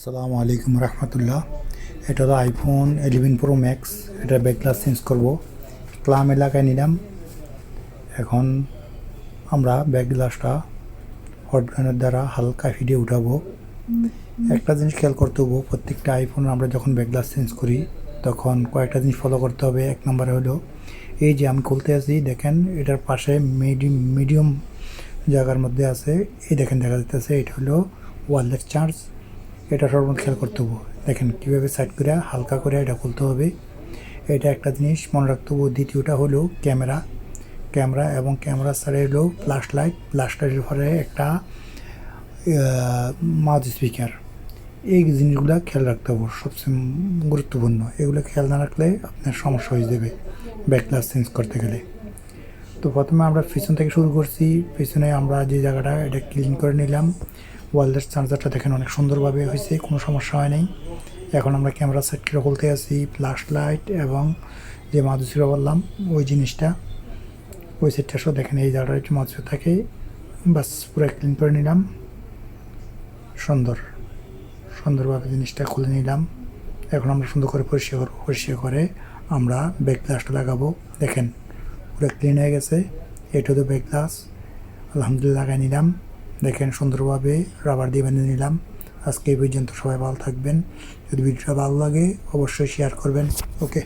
আসসালামু আলাইকুম রহমতুল্লাহ। এটা হলো আইফোন 11 প্রো ম্যাক্স। এটা ব্যাক গ্লাস চেঞ্জ করব। ক্লাম এলাকায় নিলাম। এখন আমরা ব্যাক গ্লাসটা হট গানের দ্বারা হালকা হিটে উঠাবো। একটা জিনিস খেয়াল করতে হবে, প্রত্যেকটা আইফোন আমরা যখন ব্যাক গ্লাস চেঞ্জ করি তখন কয়েকটা জিনিস ফলো করতে হবে। এক নম্বরে হলো এই যে আমি খুলতে আছি, দেখেন এটার পাশে মিডিয়াম জায়গার মধ্যে আছে, এই দেখেন দেখা যাচ্ছে এটা হলো ওয়্যারলেস চার্জ। এটা সর্বদা খেয়াল করতে হবে। দেখেন কীভাবে সাইড করে হালকা করে এটা খুলতে হবে, এটা একটা জিনিস মনে রাখতে হবে। দ্বিতীয়টা হলো ক্যামেরা এবং ক্যামেরার সাইডে হলো ফ্ল্যাশ লাইটের পরে একটা মাউথ স্পিকার। এই জিনিসগুলো খেয়াল রাখতে হবে, সবচেয়ে গুরুত্বপূর্ণ। এগুলো খেয়াল না রাখলে আপনার সমস্যা হয়ে যাবে ব্যাক গ্লাস চেঞ্জ করতে গেলে। তো প্রথমে আমরা পিছন থেকে শুরু করছি। পিছনে আমরা যে জায়গাটা এটা ক্লিন করে নিলাম। ওয়্যারলেস চার্জারটা দেখেন অনেক সুন্দরভাবে হয়েছে, কোনো সমস্যা হয় নাই। এখন আমরা ক্যামেরা সেট করে খুলতে আসি, ফ্ল্যাশ লাইট এবং যে মাদুসিরা বললাম ওই জিনিসটা, ওই সেটটা সব দেখেন এই জায়গাটা একটু মাদুসি থাকে। বাস পুরো ক্লিন করে নিলাম, সুন্দরভাবে জিনিসটা খুলে নিলাম। এখন আমরা সুন্দর করে পরিষ্কার করে আমরা ব্যাক গ্লাসটা লাগাবো। দেখেন পুরো ক্লিন হয়ে গেছে। এটা তো ব্যাক গ্লাস আলহামদুলিল্লাহ লাগাই নিলাম। দেখেন সুন্দরভাবে রাবার দিয়ে বেঁধে নিলাম। আজকে এই পর্যন্ত, সবাই ভালো থাকবেন। যদি ভিডিওটা ভালো লাগে অবশ্যই শেয়ার করবেন। ওকে।